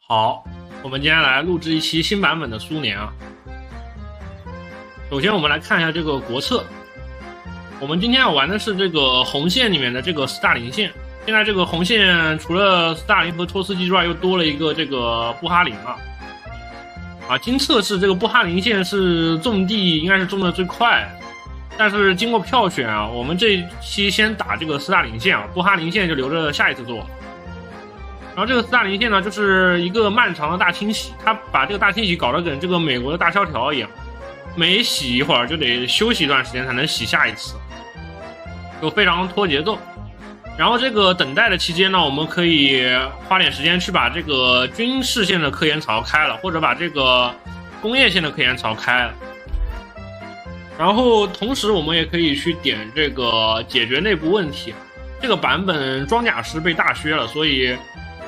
好，我们今天来录制一期新版本的苏联啊。首先，我们来看一下这个国策。我们今天要玩的是这个红线里面的这个斯大林线。现在这个红线除了斯大林和托斯基之外，又多了一个这个布哈林啊。经测试这个布哈林线是种地应该是种的最快，但是经过票选啊，我们这一期先打这个斯大林线啊，布哈林线就留着下一次做。然后这个斯大林线呢，就是一个漫长的大清洗，他把这个大清洗搞得跟这个美国的大萧条一样，每洗一会儿就得休息一段时间才能洗下一次，就非常拖节奏。然后这个等待的期间呢，我们可以花点时间去把这个军事线的科研槽开了，或者把这个工业线的科研槽开了。然后同时我们也可以去点这个解决内部问题。这个版本装甲师被大削了，所以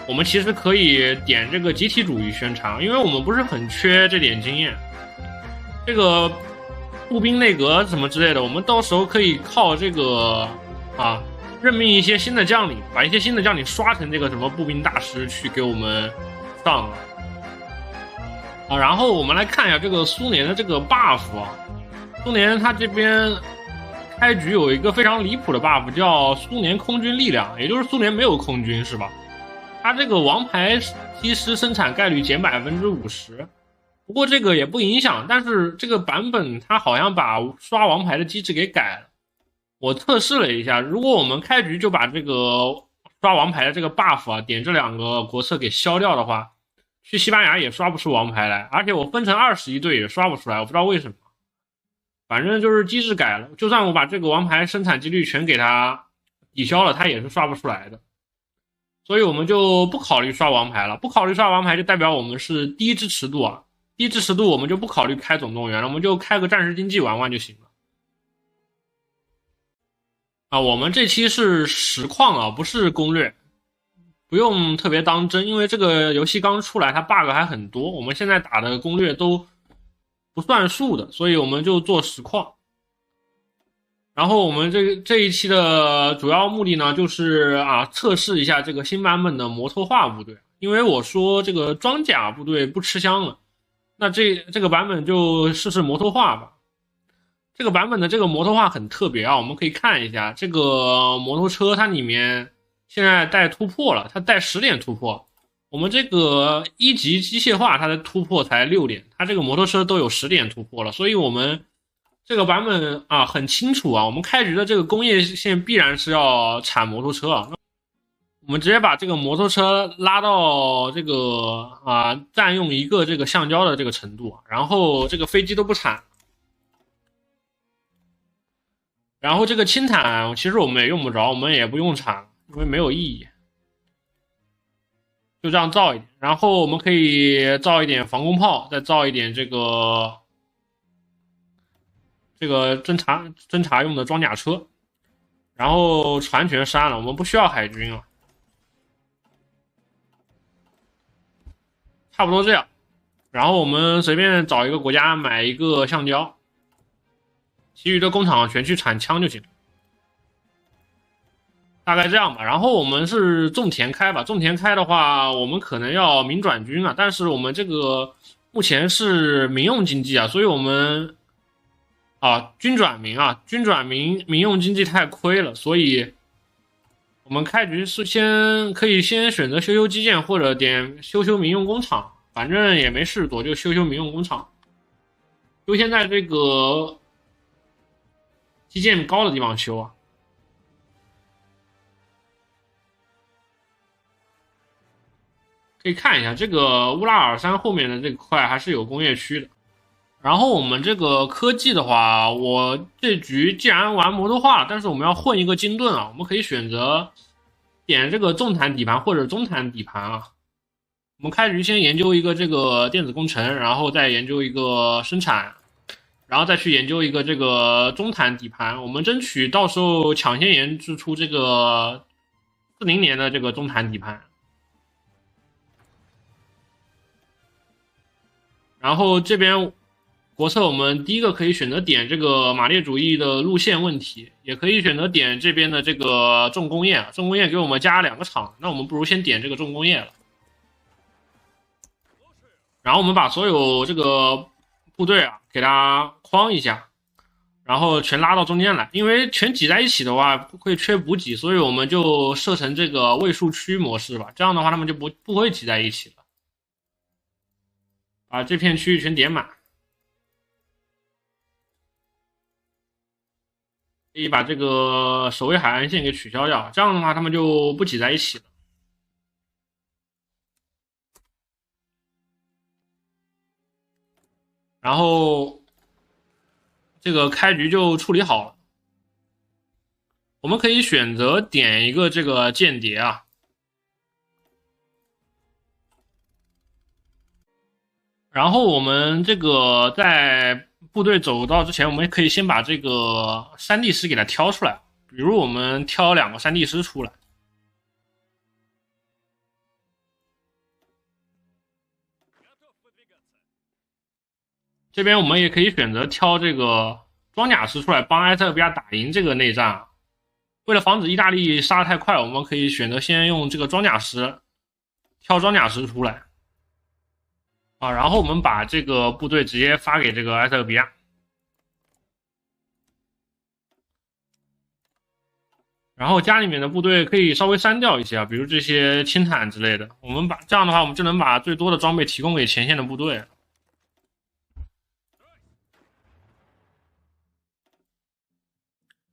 我们其实可以点这个集体主义宣传，因为我们不是很缺这点经验。这个步兵内阁什么之类的，我们到时候可以靠这个任命一些新的将领，把一些新的将领刷成这个什么步兵大师去给我们上然后我们来看一下这个苏联的这个 buff 啊。苏联它这边开局有一个非常离谱的 buff， 叫苏联空军力量，也就是苏联没有空军是吧？它这个王牌机师生产概率减 50%， 不过这个也不影响，但是这个版本它好像把刷王牌的机制给改了。我测试了一下，如果我们开局就把这个刷王牌的这个 buff 点这两个国策给消掉的话，去西班牙也刷不出王牌来，而且我分成21队也刷不出来，我不知道为什么。反正就是机制改了，就算我把这个王牌生产几率全给它抵消了，它也是刷不出来的。所以我们就不考虑刷王牌了，不考虑刷王牌就代表我们是低支持度啊，低支持度我们就不考虑开总动员了，我们就开个战时经济玩玩就行了。我们这期是实况啊，不是攻略，不用特别当真，因为这个游戏刚出来它 bug 还很多，我们现在打的攻略都不算数的，所以我们就做实况。然后我们这一期的主要目的呢，就是测试一下这个新版本的摩托化部队，因为我说这个装甲部队不吃香了，那这个版本就试试摩托化吧。这个版本的这个摩托化很特别啊，我们可以看一下这个摩托车，它里面现在带突破了，它带10点突破。我们这个1级机械化它的突破才6点，它这个摩托车都有10点突破了，所以我们这个版本很清楚啊，我们开局的这个工业线必然是要产摩托车啊。我们直接把这个摩托车拉到这个占用一个这个橡胶的这个程度，然后这个飞机都不产。然后这个轻坦其实我们也用不着，我们也不用产，因为没有意义。就这样造一点，然后我们可以造一点防空炮，再造一点这个侦察用的装甲车，然后船全删了，我们不需要海军了。差不多这样，然后我们随便找一个国家买一个橡胶，其余的工厂全去产枪就行了。大概这样吧，然后我们是种田开吧，种田开的话，我们可能要民转军啊，但是我们这个目前是民用经济啊，所以我们军转民民用经济太亏了，所以我们开局是可以先选择修基建或者点修民用工厂，反正也没事躲，就修民用工厂，优先在这个基建高的地方修啊。可以看一下这个乌拉尔山后面的这块还是有工业区的。然后我们这个科技的话，我这局既然玩摩托化，但是我们要混一个精盾啊，我们可以选择点这个重坦底盘或者中坦底盘啊。我们开局先研究一个这个电子工程，然后再研究一个生产，然后再去研究一个这个中坦底盘。我们争取到时候抢先研制出这个40年的这个中坦底盘。然后这边国策我们第一个可以选择点这个马列主义的路线问题，也可以选择点这边的这个重工业，重工业给我们加2个厂，那我们不如先点这个重工业了。然后我们把所有这个部队啊给它框一下，然后全拉到中间来，因为全挤在一起的话会缺补给，所以我们就设成这个位数区模式吧，这样的话他们就不会挤在一起了。把这片区域全点满，可以把这个守卫海岸线给取消掉，这样的话他们就不挤在一起了。然后这个开局就处理好了。我们可以选择点一个这个间谍啊，然后我们这个在部队走到之前，我们可以先把这个山地师给它挑出来，比如我们挑2个山地师出来。这边我们也可以选择挑这个装甲师出来帮埃塞俄比亚打赢这个内战啊。为了防止意大利杀得太快，我们可以选择先用这个装甲师挑装甲师出来啊，然后我们把这个部队直接发给这个埃塞俄比亚，然后家里面的部队可以稍微删掉一些啊，比如这些轻坦之类的。我们这样的话，我们就能把最多的装备提供给前线的部队。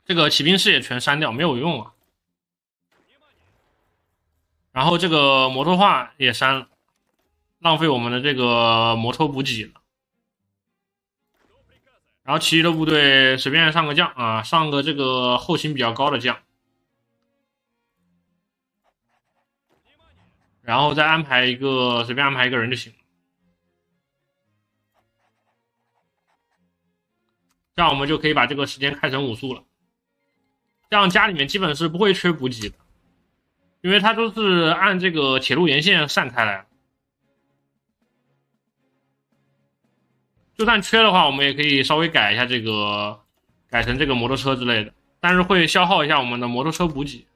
这个骑兵师也全删掉，没有用啊。然后这个摩托化也删了，浪费我们的这个摩托补给了。然后其余的部队随便上个将啊，上个这个后勤比较高的将，然后再安排一个随便安排一个人就行。这样我们就可以把这个时间开成5速了。这样家里面基本是不会缺补给的，因为它都是按这个铁路沿线散开来。就算缺的话，我们也可以稍微改一下这个，改成这个摩托车之类的，但是会消耗一下我们的摩托车补给。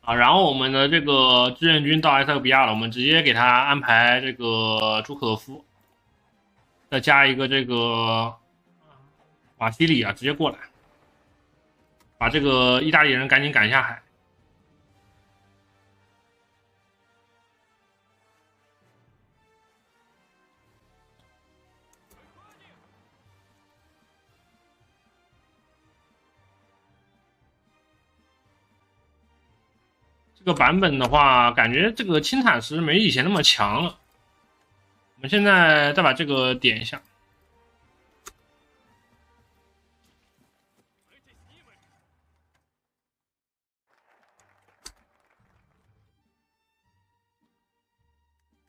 啊，然后我们的这个志愿军到埃塞俄比亚了，我们直接给他安排这个朱可夫，再加一个这个瓦西里啊，直接过来，把这个意大利人赶紧赶下海。这个版本的话，感觉这个轻坦师没以前那么强了。我们现在再把这个点一下。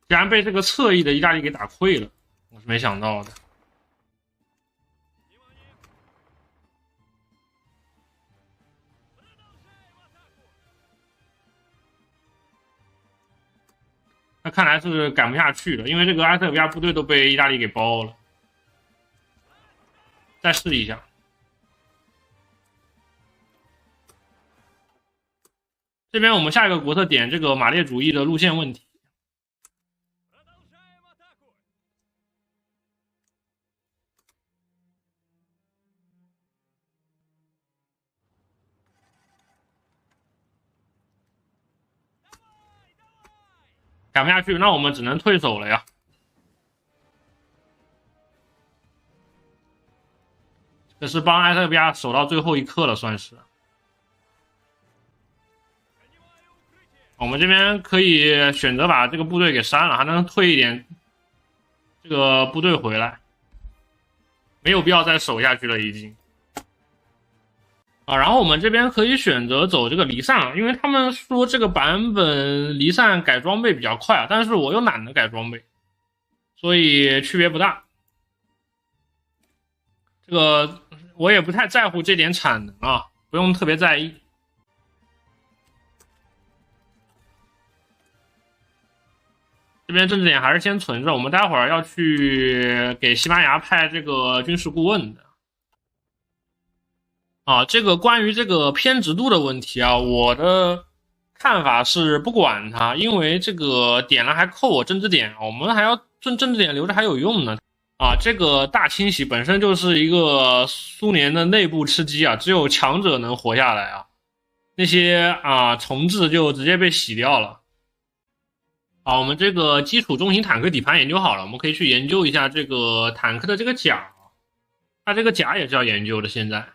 竟然被这个侧翼的意大利给打溃了，我是没想到的。那看来是赶不下去了，因为这个埃塞俄比亚部队都被意大利给包了。再试一下。这边我们下一个国策点这个马列主义的路线问题。赶不下去，那我们只能退守了呀。这是帮埃塞俄比亚守到最后一刻了，算是。我们这边可以选择把这个部队给删了，还能退一点这个部队回来，没有必要再守下去了，已经。啊，然后我们这边可以选择走这个离散，因为他们说这个版本离散改装备比较快啊，但是我又懒得改装备，所以区别不大。这个我也不太在乎这点产能啊，不用特别在意。这边政治点还是先存着，我们待会儿要去给西班牙派这个军事顾问的。啊，这个关于这个偏执度的问题啊，我的看法是不管它，因为这个点了还扣我政治点，我们还要政治点留着还有用呢。啊，这个大清洗本身就是一个苏联的内部吃鸡啊，只有强者能活下来啊，那些重置就直接被洗掉了。好，我们这个基础中型坦克底盘研究好了，我们可以去研究一下这个坦克的这个甲，它这个甲也是要研究的。现在，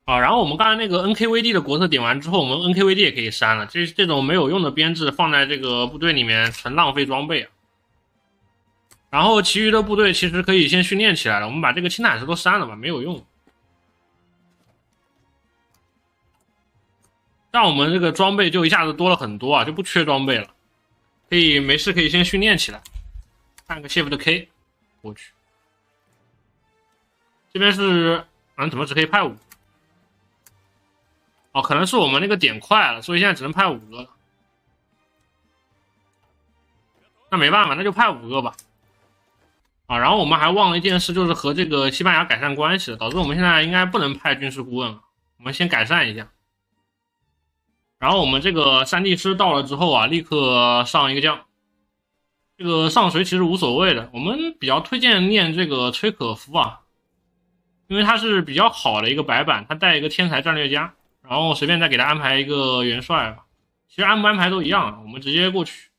然后我们刚才那个 NKVD 的国策点完之后，我们 NKVD 也可以删了，这种没有用的编制放在这个部队里面纯浪费装备啊。然后其余的部队其实可以先训练起来了，我们把这个轻坦式都删了吧，没有用。让我们这个装备就一下子多了很多啊，就不缺装备了，可以没事可以先训练起来。看个 Shift K 过去，这边是怎么只可以派5？哦，可能是我们那个点快了，所以现在只能派5个了。那没办法，那就派5个吧。然后我们还忘了一件事，就是和这个西班牙改善关系了，导致我们现在应该不能派军事顾问了。我们先改善一下。然后我们这个3地师到了之后啊，立刻上一个将。这个上谁其实无所谓的，我们比较推荐练这个崔可夫啊，因为他是比较好的一个白板，他带一个天才战略家，然后随便再给他安排一个元帅吧。其实安不安排都一样啊，我们直接过去。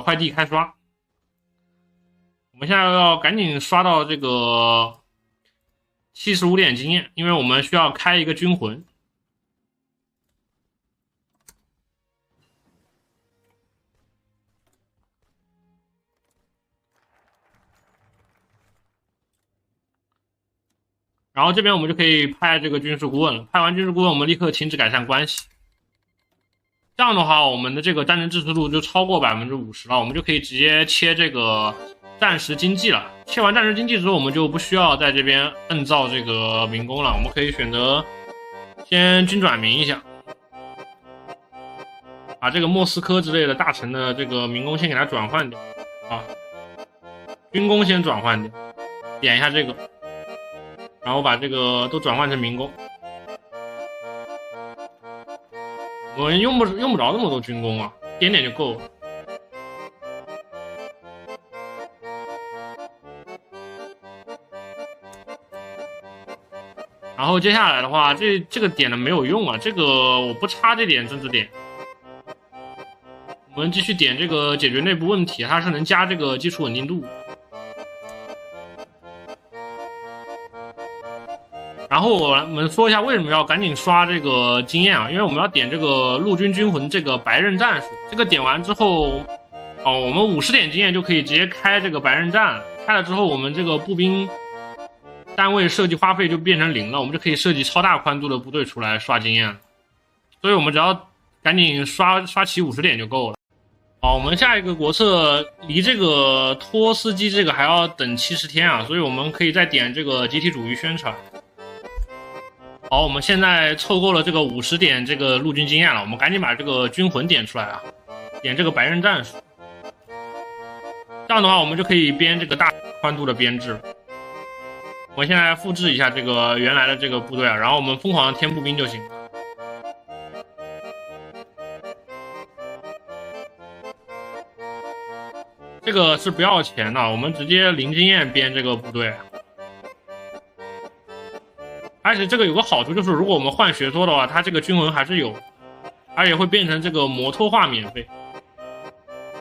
快递开刷。我们现在要赶紧刷到这个75点经验，因为我们需要开一个军魂。然后这边我们就可以派这个军事顾问了，派完军事顾问我们立刻停止改善关系。这样的话我们的这个战争支持度就超过 50% 了，我们就可以直接切这个战时经济了。切完战时经济之后，我们就不需要在这边摁造这个民工了，我们可以选择先军转民一下，把这个莫斯科之类的大城的这个民工先给它转换掉军工先转换掉，点一下这个，然后把这个都转换成民工。我们用不着那么多军工啊，点点就够了。然后接下来的话，这个点的没有用啊，这个我不插这点政治点。我们继续点这个解决内部问题，它是能加这个基础稳定度。然后我们说一下为什么要赶紧刷这个经验啊，因为我们要点这个陆军军魂这个白刃战术，这个点完之后，我们50点经验就可以直接开这个白刃战了。开了之后，我们这个步兵单位设计花费就变成0了，我们就可以设计超大宽度的部队出来刷经验了。所以我们只要赶紧刷齐50点就够了。我们下一个国策离这个托斯基这个还要等70天啊，所以我们可以再点这个集体主义宣传。好，我们现在凑够了这个50点这个陆军经验了，我们赶紧把这个军魂点出来啊，点这个白刃战术。这样的话，我们就可以编这个大宽度的编制。我现在复制一下这个原来的这个部队啊，然后我们疯狂的添步兵就行了。这个是不要钱的，我们直接0经验编这个部队。而且这个有个好处就是，如果我们换学说的话，它这个军魂还是有，而且会变成这个摩托化免费。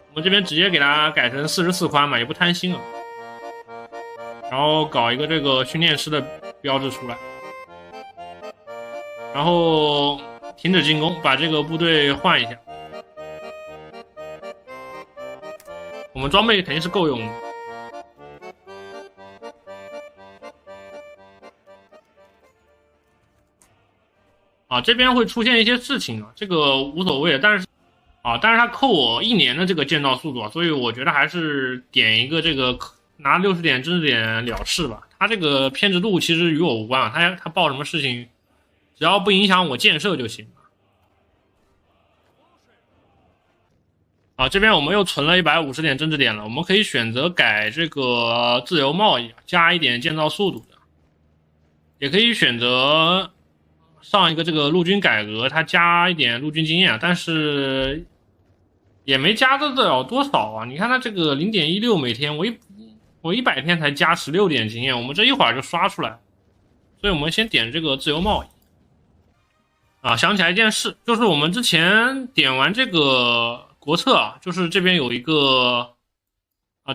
我们这边直接给它改成44宽嘛，也不贪心啊。然后搞一个这个训练师的标志出来，然后停止进攻，把这个部队换一下。我们装备肯定是够用的。这边会出现一些事情啊，这个无所谓，但是它扣我1年的这个建造速度啊，所以我觉得还是点一个这个拿60点政治点了事吧。它这个偏执度其实与我无关啊，它报什么事情，只要不影响我建设就行。这边我们又存了150点政治点了，我们可以选择改这个自由贸易，加一点建造速度的，也可以选择上一个这个陆军改革，它加一点陆军经验，但是也没加得了多少啊。你看它这个 0.16 每天，我100天才加16点经验，我们这一会儿就刷出来。所以我们先点这个自由贸易。啊，想起来一件事，就是我们之前点完这个国策啊，就是这边有一个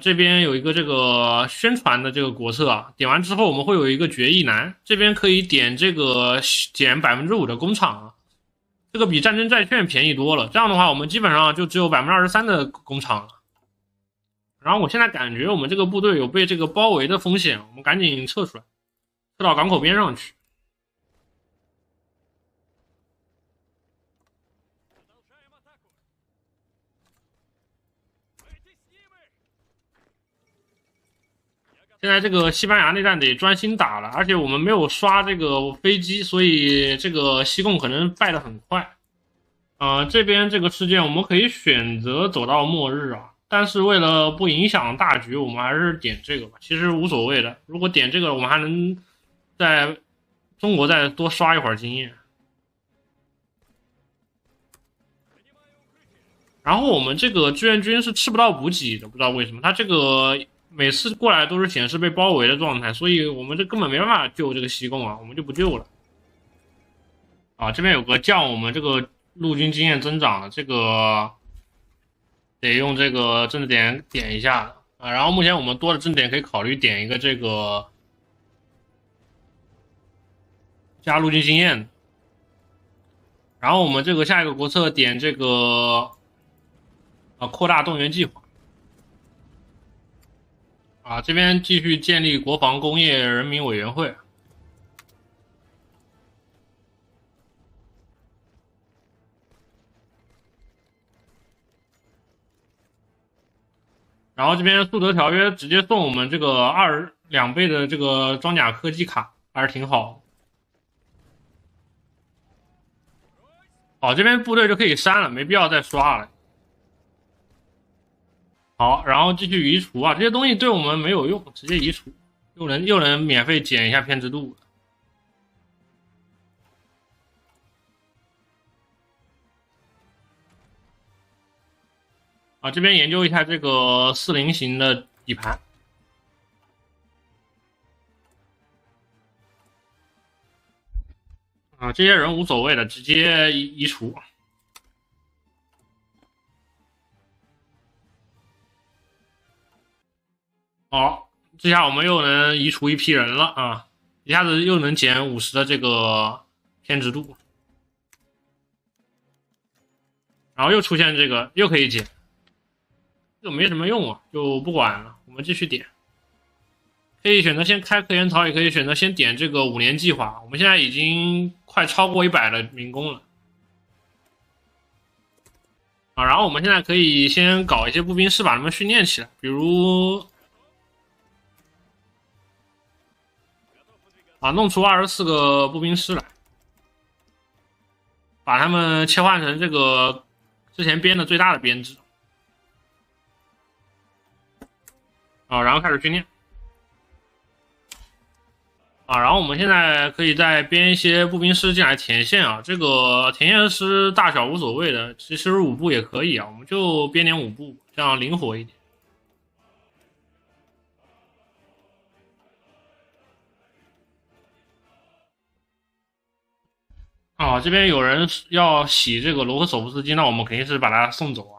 这边有一个这个宣传的这个国策啊，点完之后我们会有一个决议栏，这边可以点这个减 5% 的工厂啊，这个比战争债券便宜多了。这样的话，我们基本上就只有 23% 的工厂了。然后我现在感觉我们这个部队有被这个包围的风险，我们赶紧撤出来，撤到港口边上去。现在这个西班牙内战得专心打了，而且我们没有刷这个飞机，所以这个西贡可能败得很快。这边这个事件我们可以选择走到末日啊，但是为了不影响大局，我们还是点这个吧，其实无所谓的。如果点这个，我们还能在中国再多刷一会儿经验。然后我们这个志愿军是吃不到补给的，不知道为什么，他这个每次过来都是显示被包围的状态，所以我们这根本没办法救这个西贡啊，我们就不救了。这边有个降我们这个陆军经验增长的，这个得用这个政治点点一下啊。然后目前我们多的政治点可以考虑点一个这个加陆军经验。然后我们这个下一个国策点这个扩大动员计划。这边继续建立国防工业人民委员会。然后这边苏德条约直接送我们这个2倍的这个装甲科技卡，还是挺好。好，这边部队就可以删了，没必要再刷了。好，然后继续移除啊，这些东西对我们没有用，直接移除，又能免费减一下偏执度。这边研究一下这个40型的底盘。这些人无所谓的，直接移除。好，这下我们又能移除一批人了啊！一下子又能减50的这个偏执度，然后又出现这个，又可以减，这个没什么用啊，就不管了。我们继续点，可以选择先开科研槽，也可以选择先点这个5年计划。我们现在已经快超过100的民工了。然后我们现在可以先搞一些步兵师，把他们训练起来，比如弄出24个步兵师来，把他们切换成这个之前编的最大的编制。然后开始训练。然后我们现在可以再编一些步兵师进来填线啊，这个填线师大小无所谓的，其实5步也可以啊，我们就编点5步，这样灵活一点。这边有人要洗这个罗克索夫斯基，那我们肯定是把他送走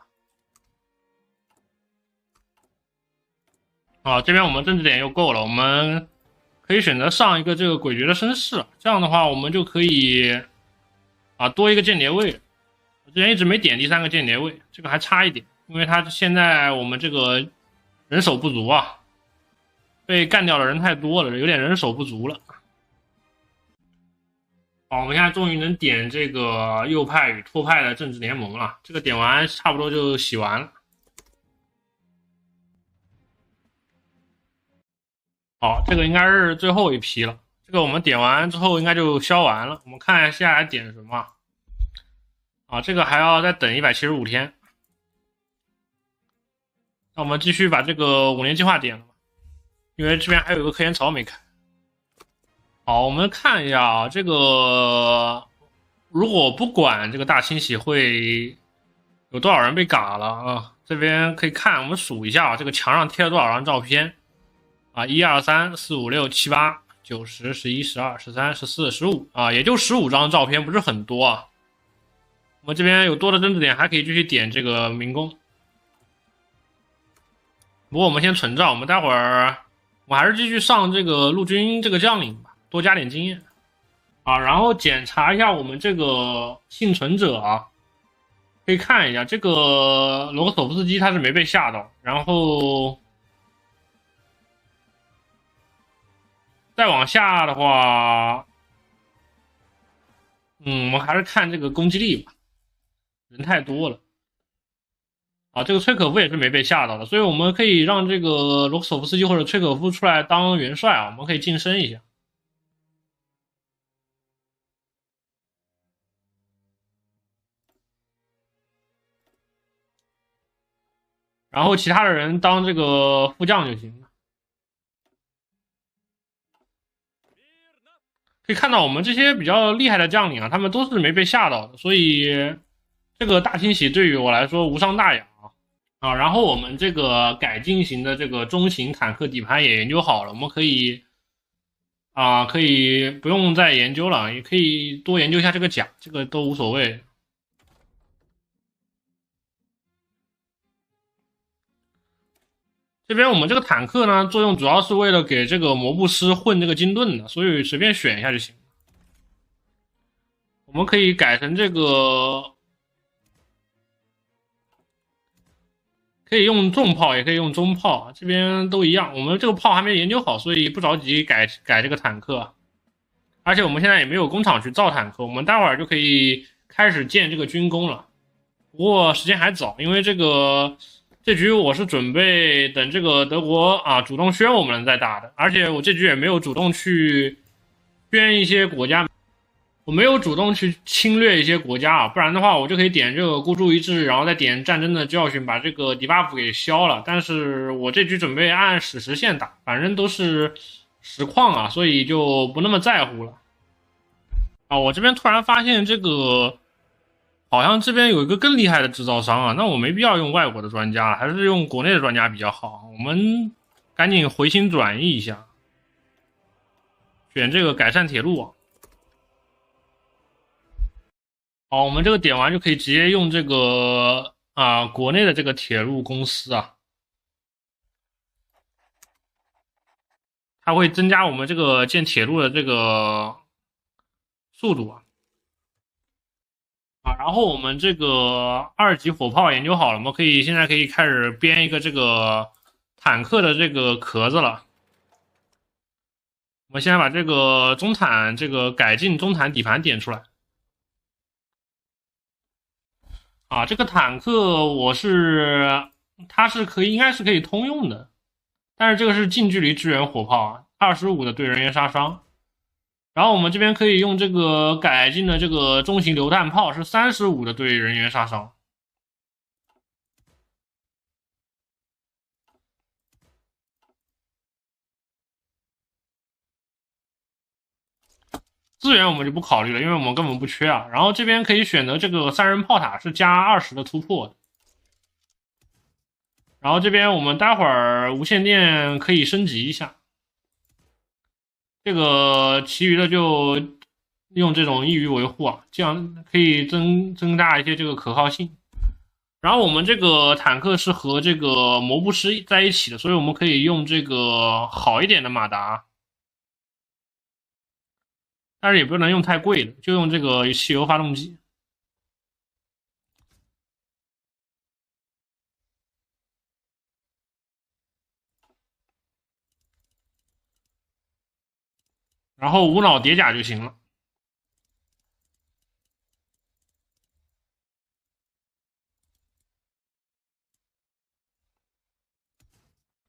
啊。这边我们政治点又够了，我们可以选择上一个这个诡谲的绅士，这样的话我们就可以多一个间谍位。我之前一直没点第3个间谍位，这个还差一点，因为他现在我们这个人手不足啊，被干掉的人太多了，有点人手不足了。好，我们现在终于能点这个右派与托派的政治联盟了，这个点完差不多就洗完了。好，这个应该是最后一批了，这个我们点完之后应该就消完了。我们看一下接下来点什么这个还要再等175天。那我们继续把这个5年计划点了，因为这边还有一个科研槽没开。好，我们看一下啊，这个如果不管这个大清洗会有多少人被嘎了啊？这边可以看，我们数一下啊，这个墙上贴了多少张照片啊？1、2、3、4、5、6、7、8、9、10、11、12、13、14、15啊，也就15张照片，不是很多啊。我们这边有多的增值点，还可以继续点这个民工。不过我们先存着，我们待会儿我还是继续上这个陆军这个将领吧，多加点经验啊。然后检查一下我们这个幸存者啊。可以看一下这个罗克索夫斯基他是没被吓到，然后再往下的话，我们还是看这个攻击力吧，人太多了啊。这个崔可夫也是没被吓到的，所以我们可以让这个罗克索夫斯基或者崔可夫出来当元帅啊，我们可以晋升一下。然后其他的人当这个副将就行了。可以看到我们这些比较厉害的将领啊，他们都是没被吓到的，所以这个大清洗对于我来说无伤大雅啊。然后我们这个改进型的这个中型坦克底盘也研究好了，我们可以可以不用再研究了，也可以多研究一下这个甲，这个都无所谓。这边我们这个坦克呢，作用主要是为了给这个摩步师混这个精盾的，所以随便选一下就行。我们可以改成这个，可以用重炮，也可以用中炮，这边都一样。我们这个炮还没研究好，所以不着急改这个坦克。而且我们现在也没有工厂去造坦克，我们待会儿就可以开始建这个军工了。不过时间还早，因为这局我是准备等这个德国主动宣我们再打的，而且我这局也没有主动去宣一些国家，我没有主动去侵略一些国家啊，不然的话我就可以点这个孤注一掷，然后再点战争的教训，把这个 debuff 给消了。但是我这局准备按史实线打，反正都是实况啊，所以就不那么在乎了啊。我这边突然发现这个。好像这边有一个更厉害的制造商啊，那我没必要用外国的专家，还是用国内的专家比较好。我们赶紧回心转意一下，选这个改善铁路网。好，我们这个点完就可以直接用这个国内的这个铁路公司啊，它会增加我们这个建铁路的这个速度啊。然后我们这个2级火炮研究好了，我们现在可以开始编一个这个坦克的这个壳子了。我们现在把这个中坦改进中坦底盘点出来。这个坦克它是应该是可以通用的，但是这个是近距离支援火炮25的对人员杀伤。然后我们这边可以用这个改进的这个中型榴弹炮，是35的对人员杀伤。资源我们就不考虑了，因为我们根本不缺啊。然后这边可以选择这个3人炮塔，是加20的突破的。然后这边我们待会儿无线电可以升级一下。这个其余的就用这种易于维护啊，这样可以增大一些这个可靠性。然后我们这个坦克是和这个摩步师在一起的，所以我们可以用这个好一点的马达，但是也不能用太贵的，就用这个汽油发动机。然后无脑叠甲就行了。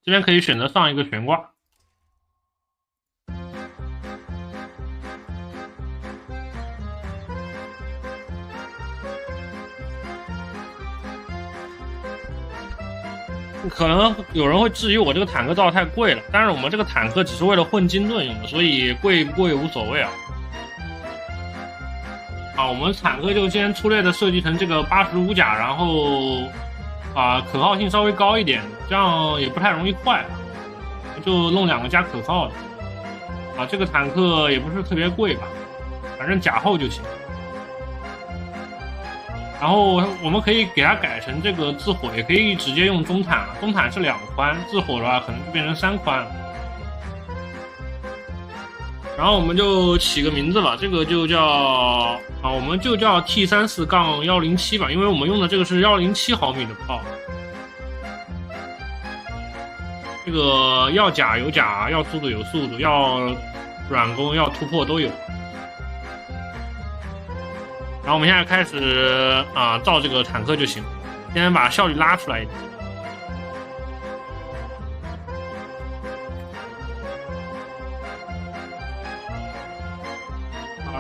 这边可以选择上一个悬挂。可能有人会质疑我这个坦克造的太贵了，但是我们这个坦克只是为了混金盾用的，所以贵不贵无所谓啊。我们坦克就先粗略的设计成这个85甲，然后可靠性稍微高一点，这样也不太容易坏，就弄2个加可靠的。这个坦克也不是特别贵吧，反正甲后就行。然后我们可以给它改成这个自火，也可以直接用中坦，中坦是2宽，自火的话可能就变成3宽了。然后我们就起个名字吧，这个就叫我们就叫 T34-107吧，因为我们用的这个是107毫米的炮。这个要甲有甲，要速度有速度，要软攻要突破都有。然后我们现在开始造这个坦克就行，先把效率拉出来一点。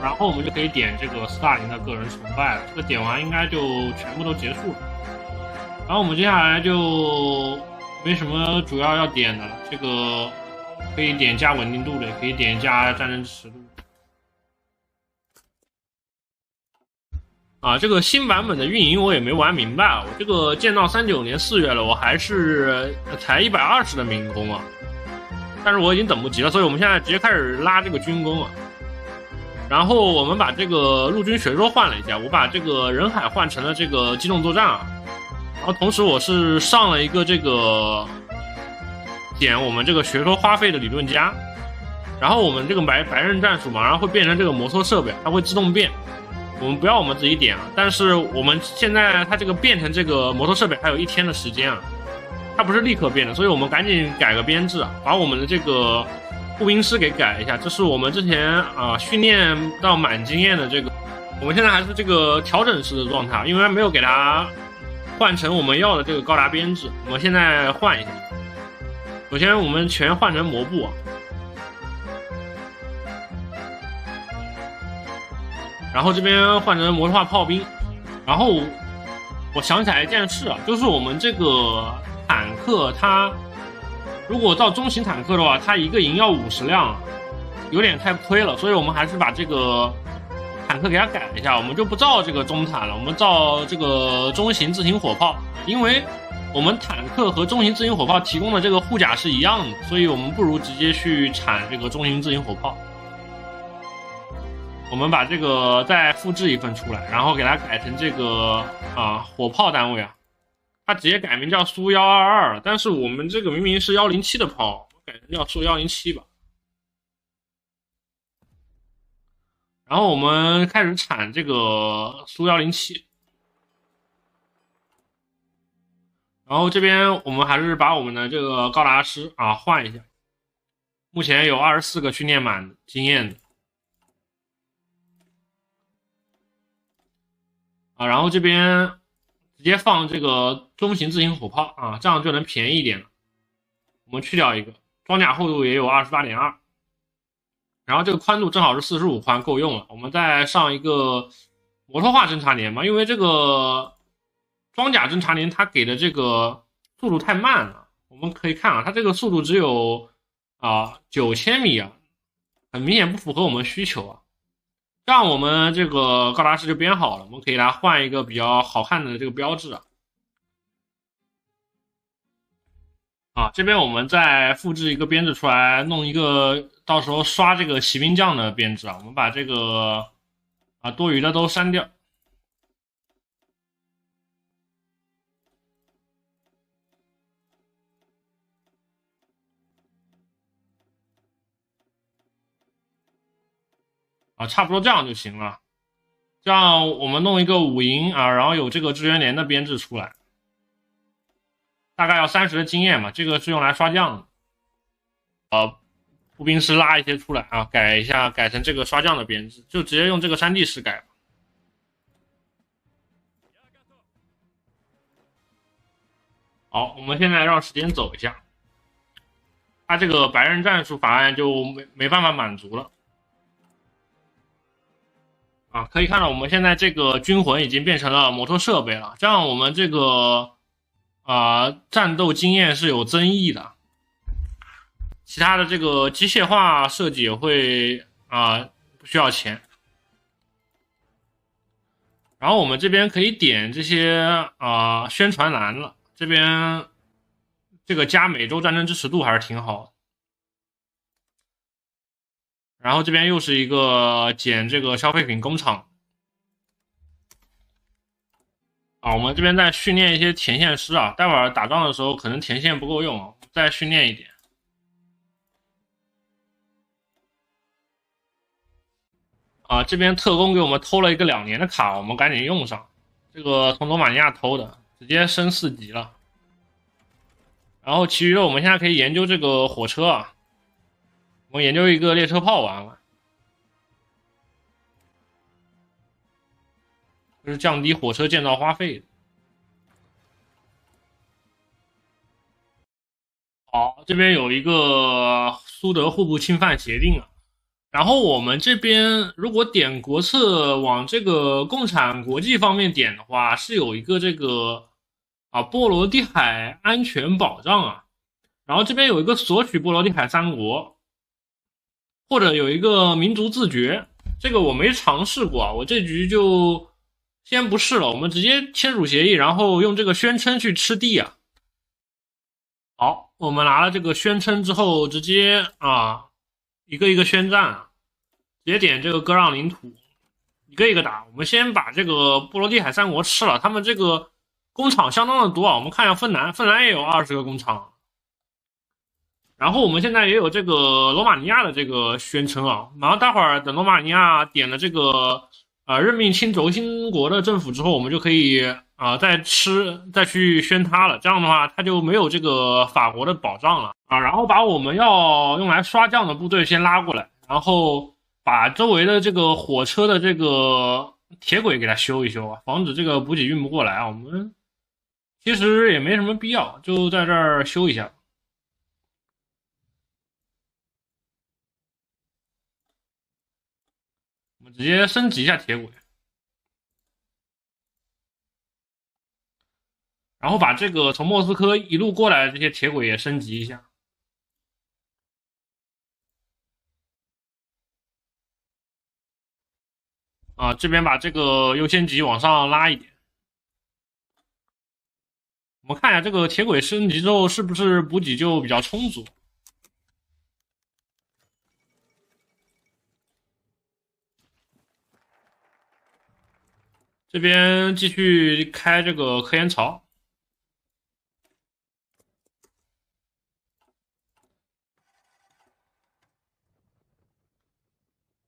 然后我们就可以点这个斯大林的个人崇拜了，这个点完应该就全部都结束了。然后我们接下来就没什么主要要点的了，这个可以点加稳定度的，也可以点加战争支持度。这个新版本的运营我也没玩明白啊，我这个建到39年4月了，我还是才120的民工啊，但是我已经等不及了，所以我们现在直接开始拉这个军工啊。然后我们把这个陆军学说换了一下，我把这个人海换成了这个机动作战啊，然后同时我是上了一个这个减我们这个学说花费的理论家，然后我们这个白刃战术嘛，然后会变成这个摩托设备，它会自动变。我们不要我们自己点啊，但是我们现在它这个变成这个摩托设备还有1天的时间啊，它不是立刻变的，所以我们赶紧改个编制啊，把我们的这个步兵师给改一下。这是我们之前训练到满经验的这个，我们现在还是这个调整式的状态，因为没有给它换成我们要的这个高达编制。我们现在换一下，首先我们全换成摩步啊。然后这边换成摩托化炮兵，然后我想起来一件事啊，就是我们这个坦克它如果造中型坦克的话，它一个营要50辆，有点太亏了，所以我们还是把这个坦克给它改一下，我们就不造这个中坦了，我们造这个中型自行火炮，因为我们坦克和中型自行火炮提供的这个护甲是一样的，所以我们不如直接去产这个中型自行火炮。我们把这个再复制一份出来，然后给它改成这个火炮单位啊，它直接改名叫苏122了，但是我们这个明明是107的炮，改成叫苏107吧。然后我们开始产这个苏107，然后这边我们还是把我们的这个高达师换一下，目前有24个训练满经验的。然后这边直接放这个中型自行火炮这样就能便宜一点了。我们去掉一个，装甲厚度也有 28.2， 然后这个宽度正好是45宽，够用了。我们再上一个摩托化侦察连嘛，因为这个装甲侦察连它给的这个速度太慢了，我们可以看它这个速度只有9000米很明显不符合我们需求这样我们这个高达师就编好了，我们可以给它换一个比较好看的这个标志这边我们再复制一个编制出来，弄一个到时候刷这个骑兵将的编制我们把这个多余的都删掉。差不多这样就行了。这样我们弄一个5营然后有这个支援连的编制出来，大概要30的经验嘛，这个是用来刷将的。步兵师拉一些出来改一下，改成这个刷将的编制，就直接用这个山地式改吧。好，我们现在让时间走一下，它这个白刃战术法案就没办法满足了。可以看到我们现在这个军魂已经变成了摩托设备了，这样我们这个战斗经验是有增益的。其他的这个机械化设计也会不需要钱。然后我们这边可以点这些宣传栏了，这边这个加美洲战争支持度还是挺好的。然后这边又是一个捡这个消费品工厂。我们这边在训练一些田线师啊，待会儿打仗的时候可能田线不够用，再训练一点。这边特工给我们偷了一个2年的卡，我们赶紧用上。这个从罗马尼亚偷的，直接升4级了。然后其余的我们现在可以研究这个火车啊，我们研究一个列车炮完了，就是降低火车建造花费的。好，这边有一个苏德互不侵犯协定啊。然后我们这边如果点国策往这个共产国际方面点的话，是有一个这个波罗的海安全保障啊。然后这边有一个索取波罗的海3国，或者有一个民族自决，这个我没尝试过啊，我这局就先不试了，我们直接签署协议，然后用这个宣称去吃地啊。好，我们拿了这个宣称之后，直接一个一个宣战啊，直接点这个割让领土，一个一个打。我们先把这个波罗的海3国吃了，他们这个工厂相当的多啊。我们看一下芬兰，芬兰也有20个工厂。然后我们现在也有这个罗马尼亚的这个宣称啊，然后待会儿等罗马尼亚点了这个任命亲轴心国的政府之后，我们就可以再去宣他了。这样的话，他就没有这个法国的保障了啊。然后把我们要用来刷降的部队先拉过来，然后把周围的这个火车的这个铁轨给它修一修啊，防止这个补给运不过来啊。我们其实也没什么必要，就在这儿修一下。我们直接升级一下铁轨，然后把这个从莫斯科一路过来的这些铁轨也升级一下。这边把这个优先级往上拉一点。我们看一下这个铁轨升级之后是不是补给就比较充足。这边继续开这个科研槽。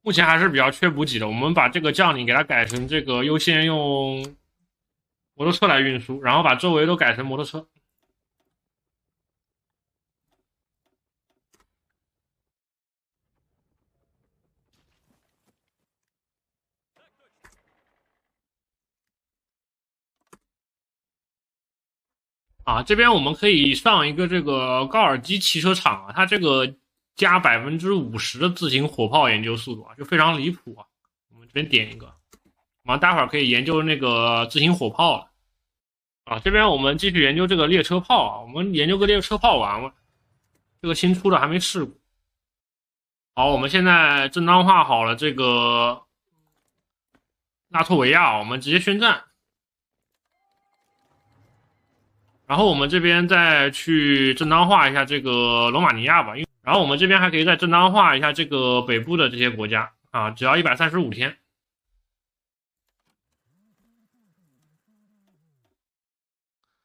目前还是比较缺补给的，我们把这个将领给它改成这个优先用摩托车来运输，然后把周围都改成摩托车。这边我们可以上一个这个高尔基汽车厂啊，它这个加50%的自行火炮研究速度啊，就非常离谱啊。我们这边点一个，我们待会儿可以研究那个自行火炮了。这边我们继续研究这个列车炮啊，我们研究个列车炮完了，这个新出的还没试过。好，我们现在正当化好了这个拉脱维亚，我们直接宣战。然后我们这边再去正当化一下这个罗马尼亚吧，然后我们这边还可以再正当化一下这个北部的这些国家啊，只要135天。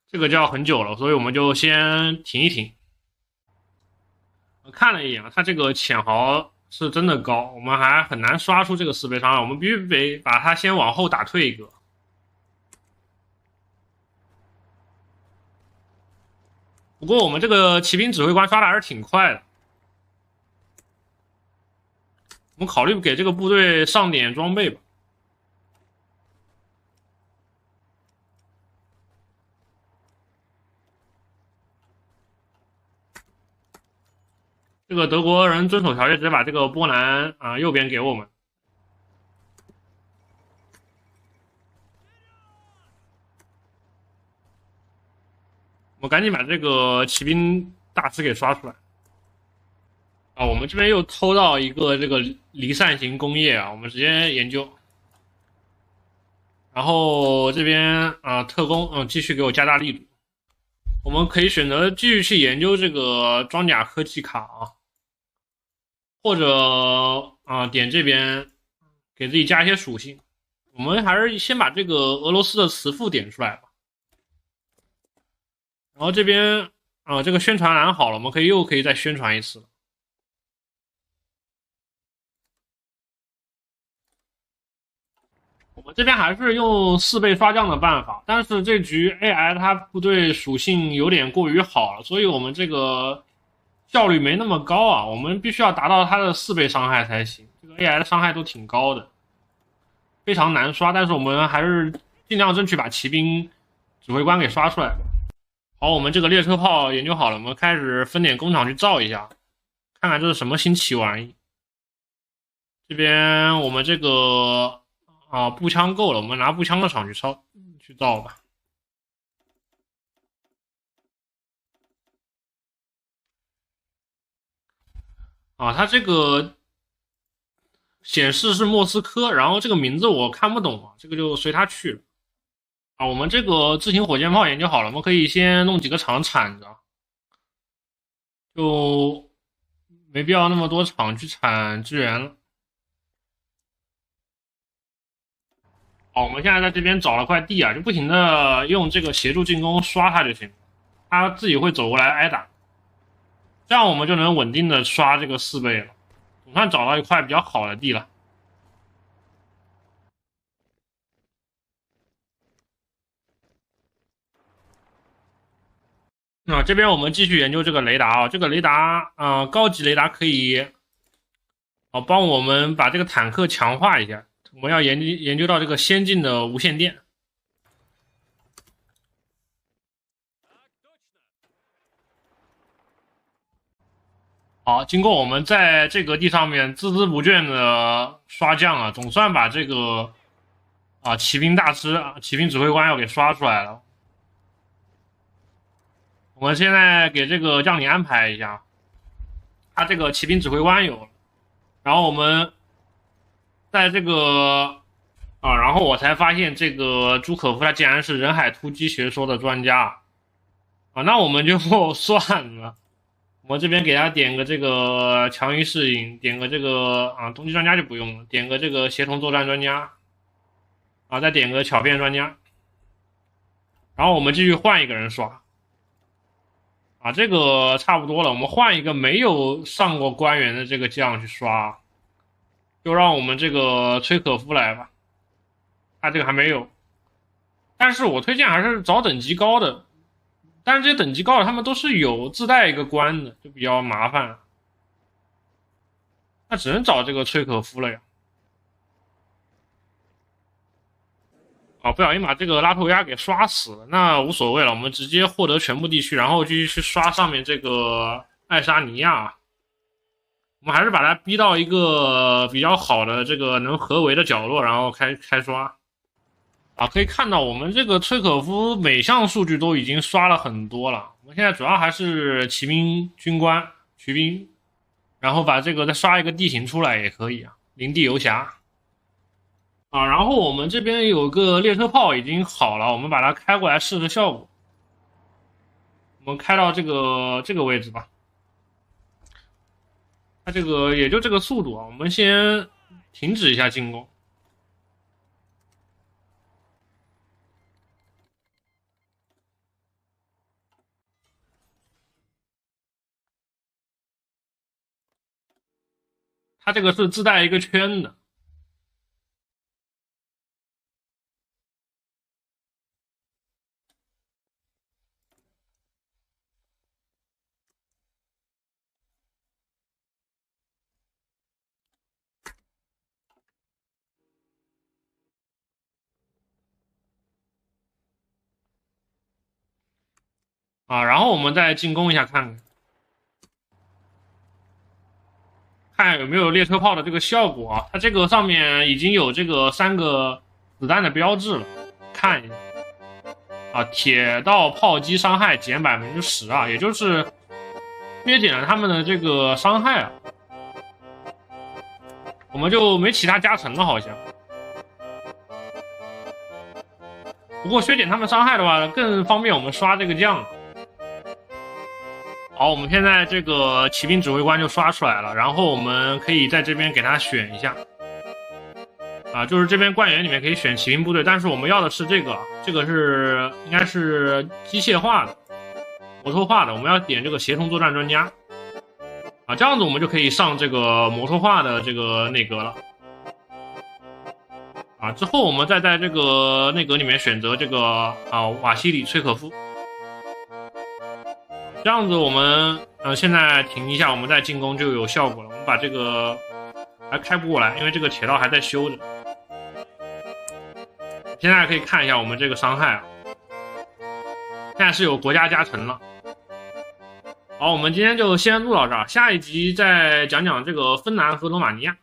这个就要很久了，所以我们就先停一停。我看了一眼，它这个潜豪是真的高，我们还很难刷出这个4倍伤害，我们必须得把它先往后打退一个。不过我们这个骑兵指挥官刷的还是挺快的，我们考虑给这个部队上点装备吧。这个德国人遵守条约，直接把这个波兰右边给我们。我们赶紧把这个骑兵大师给刷出来。啊，我们这边又偷到一个这个离散型工业啊，我们直接研究。然后这边啊，特工继续给我加大力度。我们可以选择继续去研究这个装甲科技卡啊，或者点这边给自己加一些属性。我们还是先把这个俄罗斯的慈父点出来吧。然后这边这个宣传栏好了，我们又可以再宣传一次。我们这边还是用4倍刷降的办法，但是这局 AI 它部队属性有点过于好了，所以我们这个效率没那么高啊。我们必须要达到它的4倍伤害才行。这个 AI 的伤害都挺高的，非常难刷。但是我们还是尽量争取把骑兵指挥官给刷出来。好，我们这个列车炮研究好了，我们开始分点工厂去造一下，看看这是什么新奇玩意。这边我们这个步枪够了，我们拿步枪的厂去造吧。它这个显示是莫斯科，然后这个名字我看不懂啊，这个就随他去了。我们这个自行火箭炮研究好了，我们可以先弄几个厂产着，就没必要那么多厂去产支援了。好，我们现在在这边找了块地啊，就不停的用这个协助进攻刷它就行，它自己会走过来挨打，这样我们就能稳定的刷这个4倍了，总算找到一块比较好的地了。这边我们继续研究这个雷达啊，这个雷达高级雷达可以帮我们把这个坦克强化一下。我们要研究到这个先进的无线电。好，经过我们在这个地上面孜孜不倦的刷降啊，总算把这个骑兵大师、骑兵指挥官要给刷出来了。我们现在给这个将领安排一下，他这个骑兵指挥官有了，然后我们在这个然后我才发现这个朱可夫他竟然是人海突击学说的专家那我们就算了。我这边给他点个这个强于适应，点个这个冬季专家就不用了，点个这个协同作战专家再点个巧变专家，然后我们继续换一个人刷这个差不多了，我们换一个没有上过官员的这个将去刷，就让我们这个崔可夫来吧，他这个还没有，但是我推荐还是找等级高的。但是这些等级高的他们都是有自带一个官的，就比较麻烦，那只能找这个崔可夫了呀。不小心把这个拉脱维亚给刷死了，那无所谓了，我们直接获得全部地区，然后继续去刷上面这个爱沙尼亚。我们还是把它逼到一个比较好的这个能合围的角落，然后开刷。可以看到我们这个崔可夫每项数据都已经刷了很多了。我们现在主要还是骑兵军官、骑兵，然后把这个再刷一个地形出来也可以林地游侠然后我们这边有个列车炮已经好了，我们把它开过来试试效果。我们开到这个位置吧，它这个也就这个速度我们先停止一下进攻。它这个是自带一个圈的。然后我们再进攻一下看有没有列车炮的这个效果它这个上面已经有这个3个子弹的标志了，看一下。啊，铁道炮击伤害减10%啊，也就是削减了他们的这个伤害啊。我们就没其他加成了，好像。不过削减他们伤害的话，更方便我们刷这个将。好，我们现在这个骑兵指挥官就刷出来了，然后我们可以在这边给他选一下。啊，就是这边官员里面可以选骑兵部队，但是我们要的是这个，这个是应该是机械化的、摩托化的，我们要点这个协同作战专家。啊，这样子我们就可以上这个摩托化的这个内阁了。啊，之后我们再在这个内阁里面选择这个瓦西里崔可夫。这样子我们现在停一下，我们再进攻就有效果了。我们把这个还开不过来，因为这个铁道还在修着。现在可以看一下我们这个伤害啊，现在是有国家加成了。好，我们今天就先录到这儿，下一集再讲讲这个芬兰和罗马尼亚。